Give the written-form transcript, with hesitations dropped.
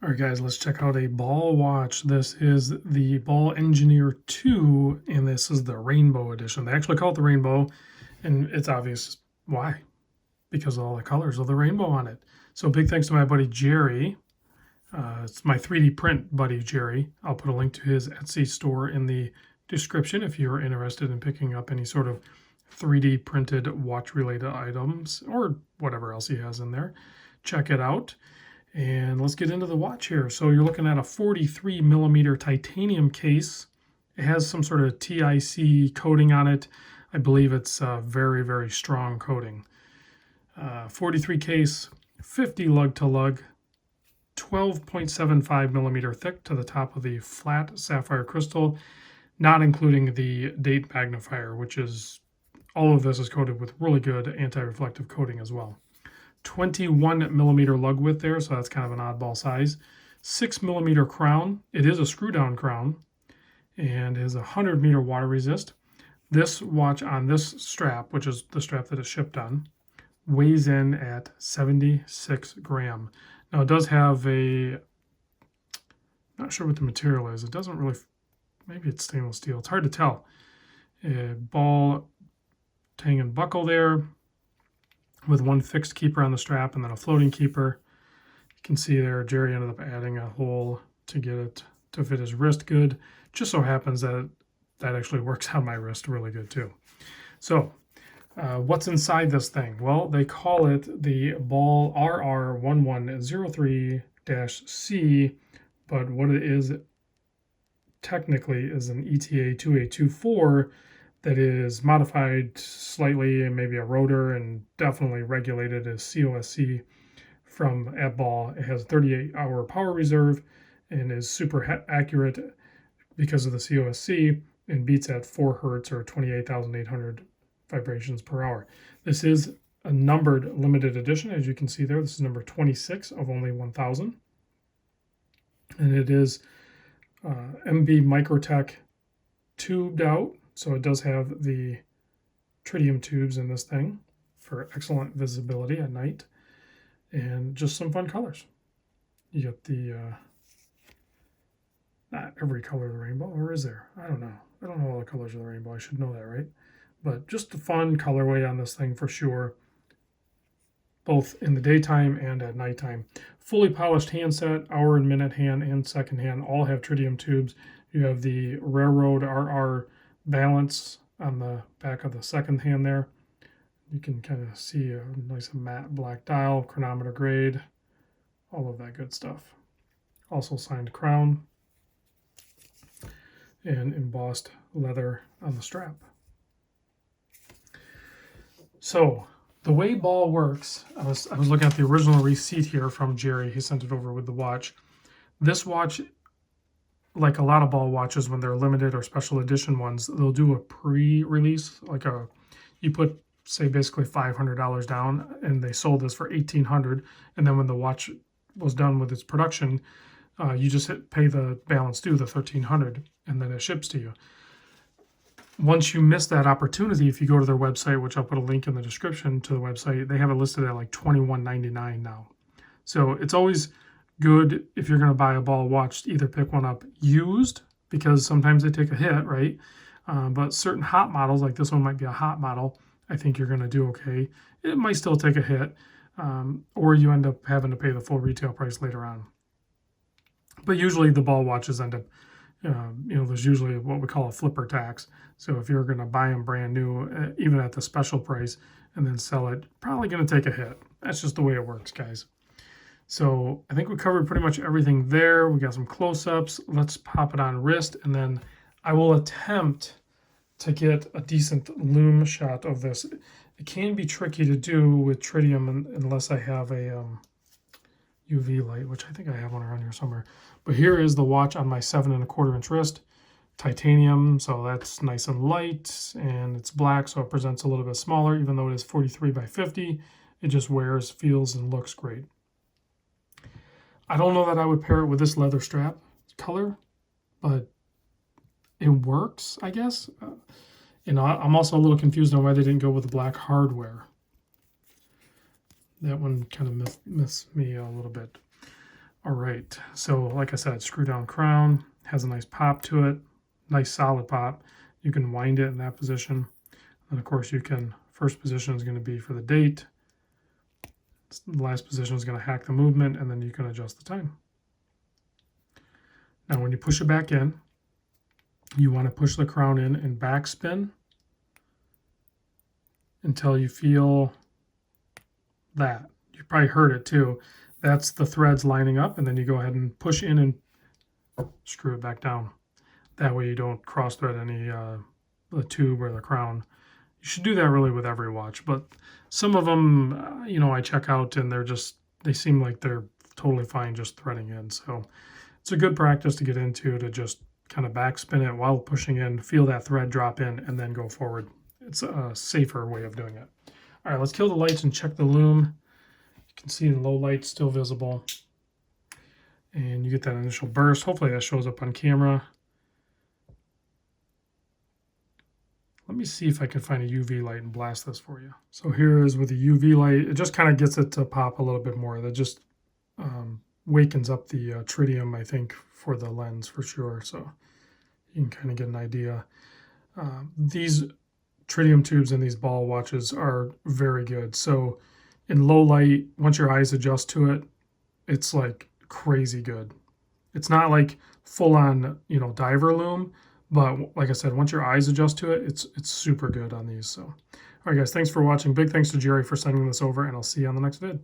All right, guys, let's check out a ball watch. This is the Ball Engineer 2, and this is the Rainbow Edition. They actually call it the Rainbow, and it's obvious why, because of all the colors of the rainbow on it. So big thanks to my buddy Jerry. It's my 3D print buddy, Jerry. I'll put a link to his Etsy store in the description if you're interested in picking up any sort of 3D printed watch-related items or whatever else he has in there. Check it out. And let's get into the watch here. So you're looking at a 43 millimeter titanium case. It has some sort of TIC coating on it. I believe it's a very, very strong coating. 43 case, 50 lug to lug, 12.75 millimeter thick to the top of the flat sapphire crystal, not including the date magnifier, which is, all of this is coated with really good anti-reflective coating as well. 21 millimeter lug width there, so that's kind of an oddball size. 6 millimeter crown. It is a screw down crown and is 100 meter water resist. This watch on this strap, which is the strap that it's shipped on, weighs in at 76 gram. Now it does have a, not sure what the material is. It doesn't really, maybe it's stainless steel. It's hard to tell. A ball tang and buckle there, with one fixed keeper on the strap and then a floating keeper. You can see there Jerry ended up adding a hole to get it to fit his wrist good. Just so happens that that actually works on my wrist really good too. So what's inside this thing? Well, they call it the Ball RR1103-C, but what it is technically is an ETA 2824 that is modified slightly, and maybe a rotor, and definitely regulated as COSC from at Ball. It has 38-hour power reserve and is super accurate because of the COSC, and beats at 4 hertz or 28,800 vibrations per hour. This is a numbered limited edition, as you can see there. This is number 26 of only 1,000. And it is MB Microtech tubed out. So it does have the tritium tubes in this thing for excellent visibility at night, and just some fun colors. You get the, not every color of the rainbow, or is there? I don't know. I don't know all the colors of the rainbow. I should know that, right? But just a fun colorway on this thing for sure, both in the daytime and at nighttime. Fully polished handset, hour and minute hand and second hand all have tritium tubes. You have the Railroad RR balance on the back of the second hand there. You can kind of see a nice matte black dial, chronometer grade, all of that good stuff. Also signed crown and embossed leather on the strap. So the way Ball works, I was looking at the original receipt here from Jerry. He sent it over with the watch. This watch, like a lot of Ball watches, when they're limited or special edition ones, they'll do a pre-release, like you put, say, basically $500 down, and they sold this for $1,800, and then when the watch was done with its production, you just pay the balance due, the $1,300, and then it ships to you. Once you miss that opportunity, if you go to their website, which I'll put a link in the description to the website, they have it listed at like $21.99 now. So it's always good if you're going to buy a Ball watch to either pick one up used, because sometimes they take a hit, right? But certain hot models, like this one might be a hot model, I think you're going to do okay. It might still take a hit, or you end up having to pay the full retail price later on. But usually the Ball watches end up, there's usually what we call a flipper tax. So if you're going to buy them brand new, even at the special price, and then sell it, probably going to take a hit. That's just the way it works, guys. So I think we covered pretty much everything there. We got some close-ups. Let's pop it on wrist, and then I will attempt to get a decent lume shot of this. It can be tricky to do with tritium unless I have a UV light, which I think I have one around here somewhere. But here is the watch on my 7 1/4 inch wrist. Titanium, so that's nice and light, and it's black, so it presents a little bit smaller, even though it is 43 by 50. It just wears, feels, and looks great. I don't know that I would pair it with this leather strap color, but it works, I guess. I'm also a little confused on why they didn't go with the black hardware. That one kind of missed me a little bit. All right, so like I said, screw down crown, has a nice pop to it, nice solid pop. You can wind it in that position. And of course you can, first position is going to be for the date. The last position is going to hack the movement, and then you can adjust the time. Now when you push it back in, you want to push the crown in and backspin until you feel that. You probably heard it too. That's the threads lining up, and then you go ahead and push in and screw it back down. That way you don't cross thread any the tube or the crown. You should do that really with every watch, but some of them, you know, I check out and they seem like they're totally fine just threading in. So it's a good practice to get into, to just kind of backspin it while pushing in, feel that thread drop in, and then go forward. It's a safer way of doing it. All right, let's kill the lights and check the loom. You can see in low light still visible. And you get that initial burst. Hopefully that shows up on camera. Let me see if I can find a UV light and blast this for you. So here is with the UV light. It just kind of gets it to pop a little bit more. That just wakens up the tritium, I think, for the lens for sure. So you can kind of get an idea. These tritium tubes in these ball watches are very good. So in low light, once your eyes adjust to it, it's like crazy good. It's not like full on, you know, diver loom, but like I said, once your eyes adjust to it, it's super good on these. So, all right, guys, thanks for watching. Big thanks to Jerry for sending this over, and I'll see you on the next vid.